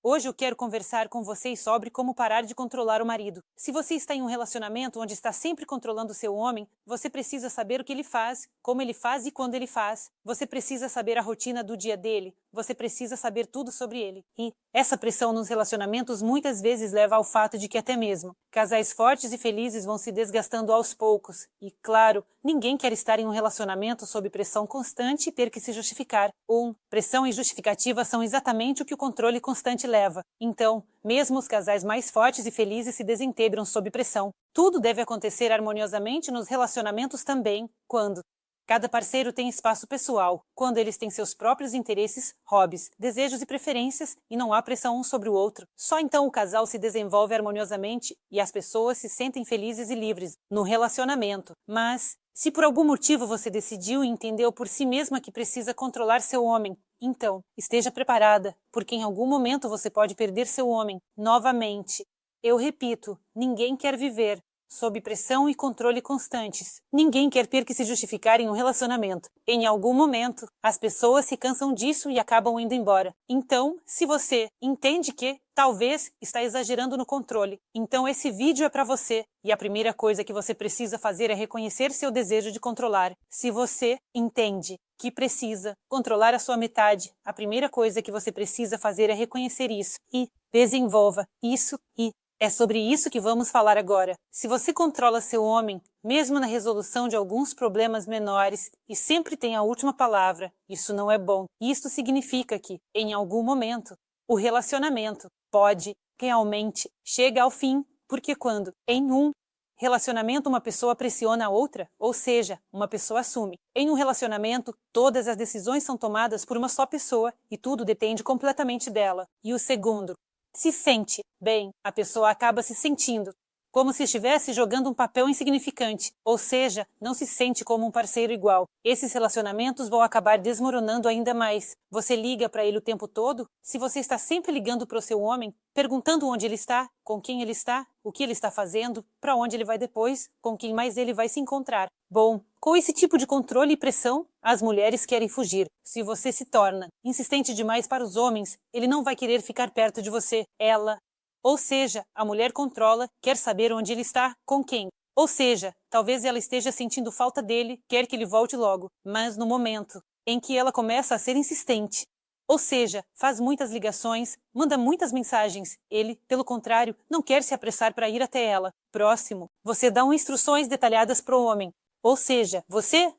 Hoje eu quero conversar com vocês sobre como parar de controlar o marido. Se você está em um relacionamento onde está sempre controlando seu homem, você precisa saber o que ele faz, como ele faz e quando ele faz. Você precisa saber a rotina do dia dele. Você precisa saber tudo sobre ele. E essa pressão nos relacionamentos muitas vezes leva ao fato de que até mesmo casais fortes e felizes vão se desgastando aos poucos. E, claro, ninguém quer estar em um relacionamento sob pressão constante e ter que se justificar. Pressão e justificativa são exatamente o que o controle constante leva. Então, mesmo os casais mais fortes e felizes se desintegram sob pressão. Tudo deve acontecer harmoniosamente nos relacionamentos também, quando cada parceiro tem espaço pessoal, quando eles têm seus próprios interesses, hobbies, desejos e preferências e não há pressão um sobre o outro. Só então o casal se desenvolve harmoniosamente e as pessoas se sentem felizes e livres no relacionamento. Mas, se por algum motivo você decidiu e entendeu por si mesma que precisa controlar seu homem, então, esteja preparada, porque em algum momento você pode perder seu homem novamente. Eu repito, ninguém quer viver sob pressão e controle constantes. Ninguém quer ter que se justificar em um relacionamento. Em algum momento, as pessoas se cansam disso e acabam indo embora. Então, se você entende que, talvez, está exagerando no controle, então esse vídeo é para você. E a primeira coisa que você precisa fazer é reconhecer seu desejo de controlar. Se você entende que precisa controlar a sua metade, a primeira coisa que você precisa fazer é reconhecer isso e desenvolva isso e é sobre isso que vamos falar agora. Se você controla seu homem, mesmo na resolução de alguns problemas menores, e sempre tem a última palavra, isso não é bom. Isto significa que, em algum momento, o relacionamento pode realmente chegar ao fim, porque quando, em um relacionamento, uma pessoa pressiona a outra, ou seja, uma pessoa assume. Em um relacionamento, todas as decisões são tomadas por uma só pessoa e tudo depende completamente dela. E o segundo, se sente bem, a pessoa acaba se sentindo como se estivesse jogando um papel insignificante, ou seja, não se sente como um parceiro igual. Esses relacionamentos vão acabar desmoronando ainda mais. Você liga para ele o tempo todo? Se você está sempre ligando para o seu homem, perguntando onde ele está, com quem ele está, o que ele está fazendo, para onde ele vai depois, com quem mais ele vai se encontrar. Bom, com esse tipo de controle e pressão, as mulheres querem fugir. Se você se torna insistente demais para os homens, ele não vai querer ficar perto de você. Ou seja, a mulher controla, quer saber onde ele está, com quem. Ou seja, talvez ela esteja sentindo falta dele, quer que ele volte logo. Mas no momento em que ela começa a ser insistente, ou seja, faz muitas ligações, manda muitas mensagens, ele, pelo contrário, não quer se apressar para ir até ela. Próximo, você dá instruções detalhadas para o homem. Ou seja,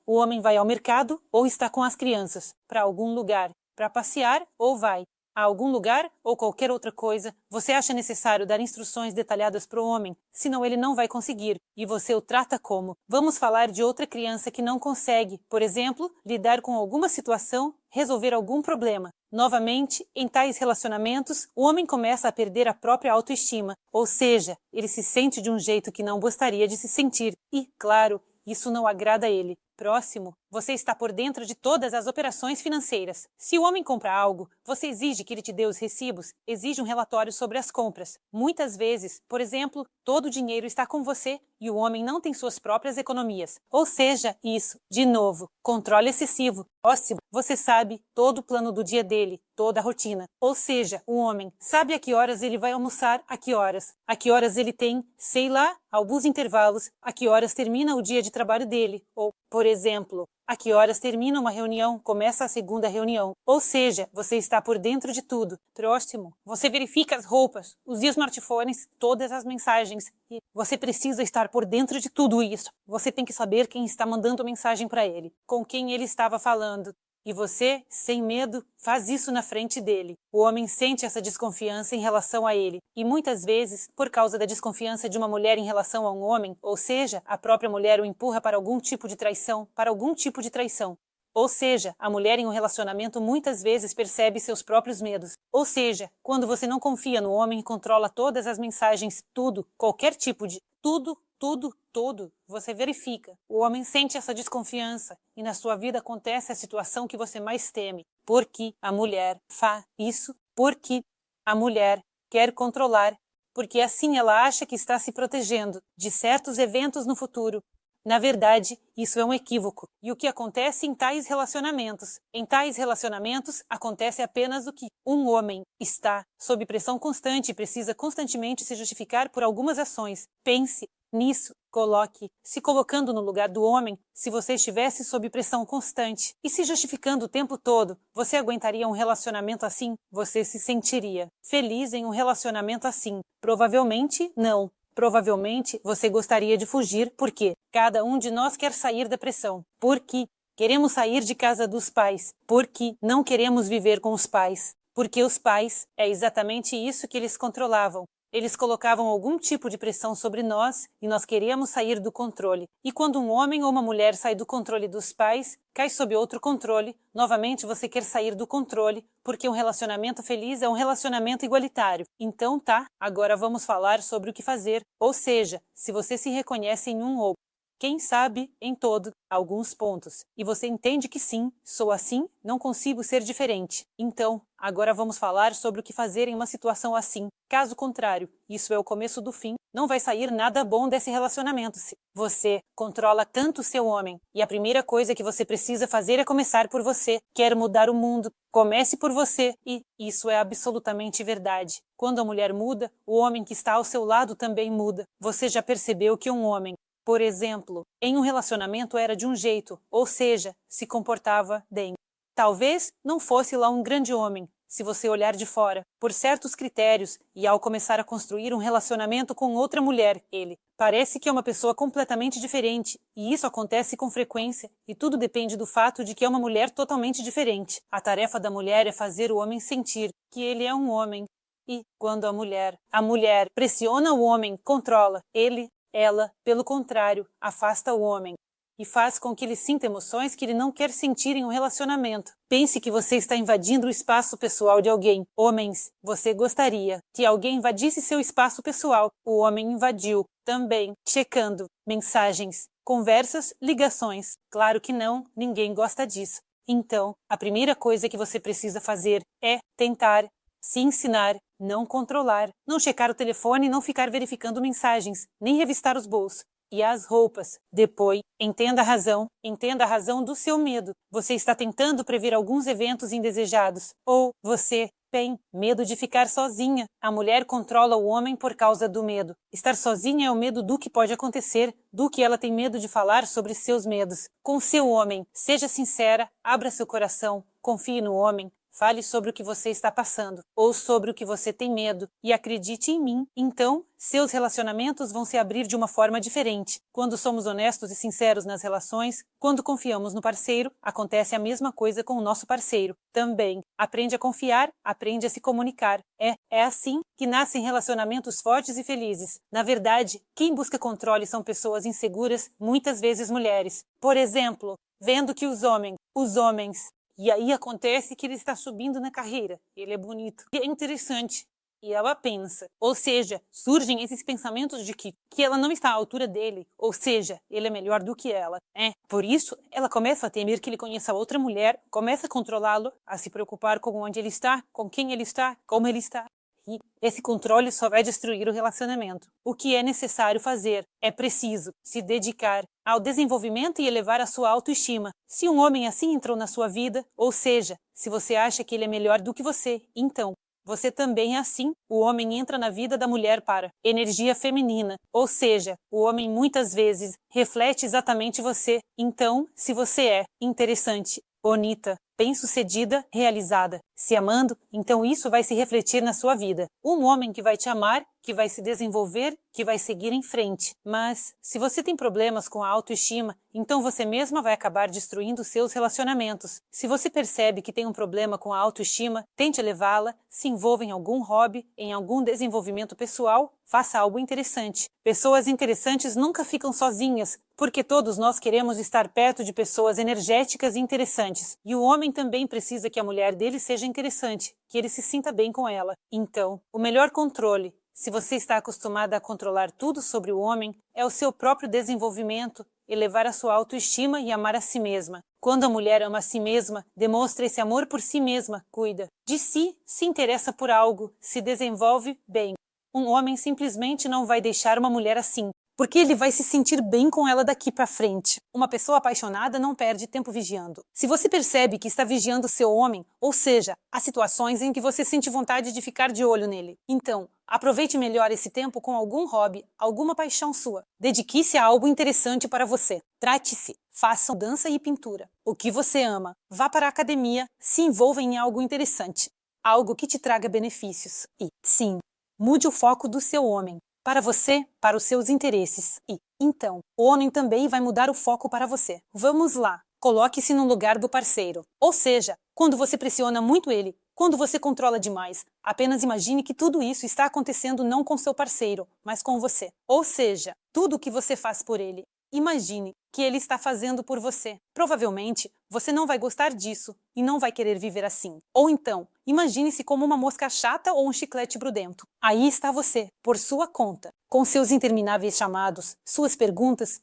o homem vai ao mercado ou está com as crianças, para algum lugar, para passear ou vai a algum lugar ou qualquer outra coisa, você acha necessário dar instruções detalhadas para o homem, senão ele não vai conseguir, e você o trata como. Vamos falar de outra criança que não consegue, por exemplo, lidar com alguma situação, resolver algum problema. Novamente, em tais relacionamentos, o homem começa a perder a própria autoestima, ou seja, ele se sente de um jeito que não gostaria de se sentir, e, claro, isso não agrada a ele. Próximo, você está por dentro de todas as operações financeiras. Se o homem compra algo, você exige que ele te dê os recibos, exige um relatório sobre as compras. Muitas vezes, por exemplo, todo o dinheiro está com você e o homem não tem suas próprias economias. Ou seja, isso, de novo, controle excessivo. Próximo, você sabe todo o plano do dia dele, toda a rotina. Ou seja, o homem sabe a que horas ele vai almoçar, a que horas ele tem, sei lá, alguns intervalos, a que horas termina o dia de trabalho dele, ou, por exemplo, a que horas termina uma reunião, começa a segunda reunião. Ou seja, você está por dentro de tudo. Próximo, você verifica as roupas, os smartphones, todas as mensagens. E você precisa estar por dentro de tudo isso. Você tem que saber quem está mandando mensagem para ele, com quem ele estava falando. E você, sem medo, faz isso na frente dele. O homem sente essa desconfiança em relação a ele. E muitas vezes, por causa da desconfiança de uma mulher em relação a um homem, ou seja, a própria mulher o empurra para algum tipo de traição, Ou seja, a mulher em um relacionamento muitas vezes percebe seus próprios medos. Ou seja, quando você não confia no homem e controla todas as mensagens, tudo, qualquer tipo de tudo, você verifica. O homem sente essa desconfiança e na sua vida acontece a situação que você mais teme. Porque a mulher faz isso, porque a mulher quer controlar, porque assim ela acha que está se protegendo de certos eventos no futuro. Na verdade, isso é um equívoco. E o que acontece em tais relacionamentos? Em tais relacionamentos, acontece apenas o que um homem está sob pressão constante e precisa constantemente se justificar por algumas ações. Pense nisso. Coloque, se colocando no lugar do homem, se você estivesse sob pressão constante e se justificando o tempo todo, você aguentaria um relacionamento assim? Você se sentiria feliz em um relacionamento assim? Provavelmente não. Provavelmente você gostaria de fugir porque cada um de nós quer sair da pressão. Porque queremos sair de casa dos pais. Porque não queremos viver com os pais. Porque os pais, é exatamente isso que eles controlavam. Eles colocavam algum tipo de pressão sobre nós e nós queríamos sair do controle. E quando um homem ou uma mulher sai do controle dos pais, cai sob outro controle, novamente você quer sair do controle, porque um relacionamento feliz é um relacionamento igualitário. Então agora vamos falar sobre o que fazer, ou seja, se você se reconhece em um ou quem sabe em todo alguns pontos, e você entende que sim, sou assim, não consigo ser diferente. Então, agora vamos falar sobre o que fazer em uma situação assim. Caso contrário, isso é o começo do fim, não vai sair nada bom desse relacionamento. Você controla tanto o seu homem, e a primeira coisa que você precisa fazer é começar por você. Quer mudar o mundo? Comece por você, e isso é absolutamente verdade. Quando a mulher muda, o homem que está ao seu lado também muda. Você já percebeu que um homem, por exemplo, em um relacionamento era de um jeito, ou seja, se comportava bem. Talvez não fosse lá um grande homem, se você olhar de fora, por certos critérios, e ao começar a construir um relacionamento com outra mulher, ele parece que é uma pessoa completamente diferente, e isso acontece com frequência, e tudo depende do fato de que é uma mulher totalmente diferente. A tarefa da mulher é fazer o homem sentir que ele é um homem. E quando a mulher pressiona o homem, controla, ela, pelo contrário, afasta o homem e faz com que ele sinta emoções que ele não quer sentir em um relacionamento. Pense que você está invadindo o espaço pessoal de alguém. Homens, você gostaria que alguém invadisse seu espaço pessoal. O homem invadiu, também, checando mensagens, conversas, ligações. Claro que não, ninguém gosta disso. Então, a primeira coisa que você precisa fazer é tentar se ensinar, não controlar, não checar o telefone e não ficar verificando mensagens, nem revistar os bolsos. E as roupas. Depois, entenda a razão do seu medo. Você está tentando prever alguns eventos indesejados. Ou você tem medo de ficar sozinha. A mulher controla o homem por causa do medo. Estar sozinha é o medo do que pode acontecer, do que ela tem medo de falar sobre seus medos. Com seu homem, seja sincera, abra seu coração, confie no homem. Fale sobre o que você está passando, ou sobre o que você tem medo, e acredite em mim. Então, seus relacionamentos vão se abrir de uma forma diferente. Quando somos honestos e sinceros nas relações, quando confiamos no parceiro, acontece a mesma coisa com o nosso parceiro. Também, aprende a confiar, aprende a se comunicar. É assim que nascem relacionamentos fortes e felizes. Na verdade, quem busca controle são pessoas inseguras, muitas vezes mulheres. Por exemplo, vendo que os homens, e aí acontece que ele está subindo na carreira. Ele é bonito. E é interessante. E ela pensa. Ou seja, surgem esses pensamentos de que ela não está à altura dele. Ou seja, ele é melhor do que ela. Por isso, ela começa a temer que ele conheça outra mulher, começa a controlá-lo, a se preocupar com onde ele está, com quem ele está, como ele está. E esse controle só vai destruir o relacionamento. O que é necessário fazer? É preciso se dedicar ao desenvolvimento e elevar a sua autoestima. Se um homem assim entrou na sua vida, ou seja, se você acha que ele é melhor do que você, então você também é assim. O homem entra na vida da mulher para energia feminina, ou seja, o homem muitas vezes reflete exatamente você. Então, se você é interessante, bonita, bem-sucedida, realizada, se amando, então isso vai se refletir na sua vida. Um homem que vai te amar, que vai se desenvolver, que vai seguir em frente. Mas, se você tem problemas com a autoestima, então você mesma vai acabar destruindo seus relacionamentos. Se você percebe que tem um problema com a autoestima, tente elevá-la, se envolva em algum hobby, em algum desenvolvimento pessoal, faça algo interessante. Pessoas interessantes nunca ficam sozinhas, porque todos nós queremos estar perto de pessoas energéticas e interessantes. E o homem também precisa que a mulher dele seja interessante, que ele se sinta bem com ela. Então, o melhor controle, se você está acostumada a controlar tudo sobre o homem, é o seu próprio desenvolvimento, elevar a sua autoestima e amar a si mesma. Quando a mulher ama a si mesma, demonstra esse amor por si mesma, cuida de si, se interessa por algo, se desenvolve bem. Um homem simplesmente não vai deixar uma mulher assim. porque ele vai se sentir bem com ela daqui para frente. Uma pessoa apaixonada não perde tempo vigiando. Se você percebe que está vigiando seu homem, ou seja, há situações em que você sente vontade de ficar de olho nele, então aproveite melhor esse tempo com algum hobby, alguma paixão sua. Dedique-se a algo interessante para você. Trate-se. Faça dança e pintura. O que você ama. Vá para a academia. Se envolva em algo interessante. Algo que te traga benefícios. E, sim, mude o foco do seu homem. Para você, para os seus interesses. E, então, o homem também vai mudar o foco para você. Vamos lá. Coloque-se no lugar do parceiro. Ou seja, quando você pressiona muito ele, quando você controla demais, apenas imagine que tudo isso está acontecendo não com seu parceiro, mas com você. Ou seja, tudo o que você faz por ele. Imagine que ele está fazendo por você. Provavelmente, você não vai gostar disso e não vai querer viver assim. Ou então, imagine-se como uma mosca chata ou um chiclete grudento. Aí está você, por sua conta, com seus intermináveis chamados, suas perguntas,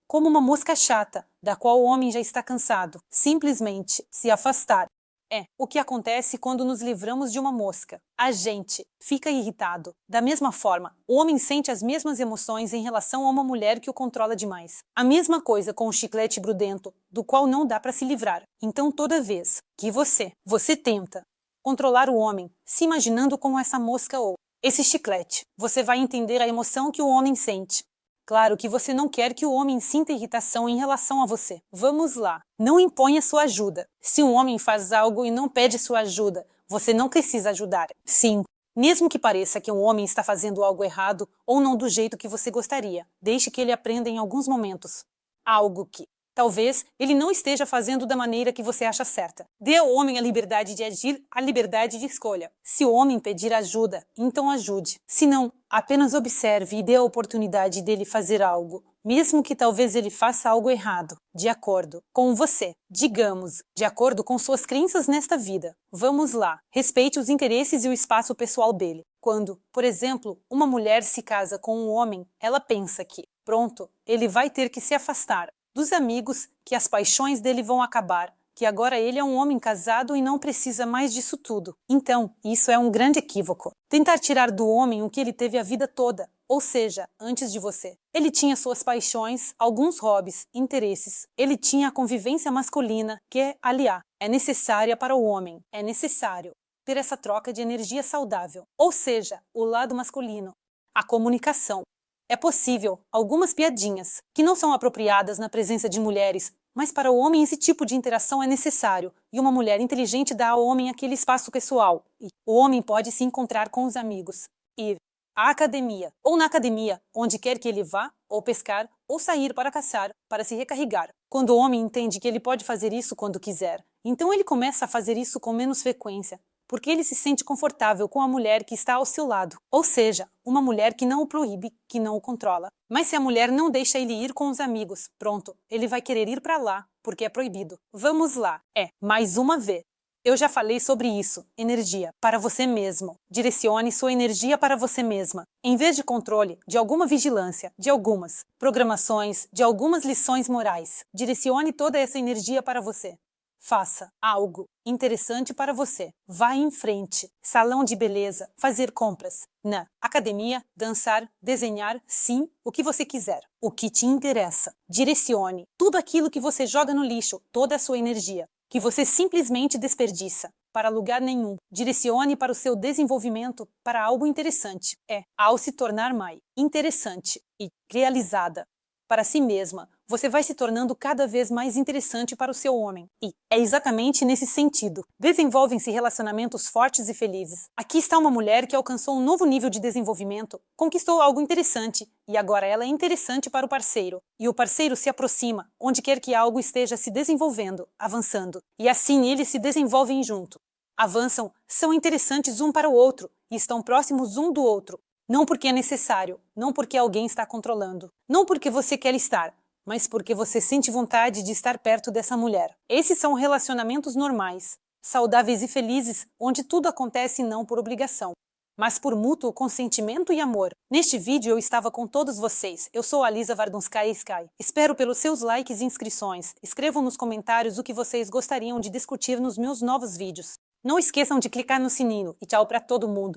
como uma mosca chata, da qual o homem já está cansado. Simplesmente se afastar. É o que acontece quando nos livramos de uma mosca. A gente fica irritado. Da mesma forma, o homem sente as mesmas emoções em relação a uma mulher que o controla demais. A mesma coisa com o chiclete grudento, do qual não dá para se livrar. Então, toda vez que você tenta controlar o homem, se imaginando como essa mosca ou esse chiclete, você vai entender a emoção que o homem sente. Claro que você não quer que o homem sinta irritação em relação a você. Vamos lá. Não imponha sua ajuda. Se um homem faz algo e não pede sua ajuda, você não precisa ajudar. Sim. Mesmo que pareça que um homem está fazendo algo errado ou não do jeito que você gostaria, deixe que ele aprenda em alguns momentos. Algo que talvez ele não esteja fazendo da maneira que você acha certa. Dê ao homem a liberdade de agir, a liberdade de escolha. Se o homem pedir ajuda, então ajude. Se não, apenas observe e dê a oportunidade dele fazer algo, mesmo que talvez ele faça algo errado, de acordo com você, digamos, de acordo com suas crenças nesta vida. Vamos lá, respeite os interesses e o espaço pessoal dele. Quando, por exemplo, uma mulher se casa com um homem, ela pensa que, pronto, ele vai ter que se afastar dos amigos, que as paixões dele vão acabar, que agora ele é um homem casado e não precisa mais disso tudo. Então, isso é um grande equívoco. Tentar tirar do homem o que ele teve a vida toda, ou seja, antes de você. Ele tinha suas paixões, alguns hobbies, interesses. Ele tinha a convivência masculina, que, aliás, é necessária para o homem. É necessário ter essa troca de energia saudável, ou seja, o lado masculino, a comunicação. É possível algumas piadinhas, que não são apropriadas na presença de mulheres, mas para o homem esse tipo de interação é necessário, e uma mulher inteligente dá ao homem aquele espaço pessoal. E o homem pode se encontrar com os amigos, ir à academia, ou na academia, onde quer que ele vá, ou pescar, ou sair para caçar, para se recarregar. Quando o homem entende que ele pode fazer isso quando quiser, então ele começa a fazer isso com menos frequência, porque ele se sente confortável com a mulher que está ao seu lado, ou seja, uma mulher que não o proíbe, que não o controla. Mas se a mulher não deixa ele ir com os amigos, pronto, ele vai querer ir para lá, porque é proibido. Vamos lá. Mais uma vez. Eu já falei sobre isso. Energia, para você mesmo. Direcione sua energia para você mesma. Em vez de controle, de alguma vigilância, de algumas programações, de algumas lições morais. Direcione toda essa energia para você. Faça algo interessante para você. Vá em frente. Salão de beleza, fazer compras. Na academia, dançar, desenhar, sim, o que você quiser. O que te interessa. Direcione tudo aquilo que você joga no lixo, toda a sua energia, que você simplesmente desperdiça, para lugar nenhum. Direcione para o seu desenvolvimento, para algo interessante. Ao se tornar mais interessante e realizada para si mesma, você vai se tornando cada vez mais interessante para o seu homem. E é exatamente nesse sentido. Desenvolvem-se relacionamentos fortes e felizes. Aqui está uma mulher que alcançou um novo nível de desenvolvimento, conquistou algo interessante, e agora ela é interessante para o parceiro. E o parceiro se aproxima, onde quer que algo esteja se desenvolvendo, avançando. E assim eles se desenvolvem junto. Avançam, são interessantes um para o outro, e estão próximos um do outro. Não porque é necessário, não porque alguém está controlando, não porque você quer estar, mas porque você sente vontade de estar perto dessa mulher. Esses são relacionamentos normais, saudáveis e felizes, onde tudo acontece não por obrigação, mas por mútuo consentimento e amor. Neste vídeo eu estava com todos vocês. Eu sou a Lisa Vardunskaya Sky. Espero pelos seus likes e inscrições. Escrevam nos comentários o que vocês gostariam de discutir nos meus novos vídeos. Não esqueçam de clicar no sininho e tchau para todo mundo.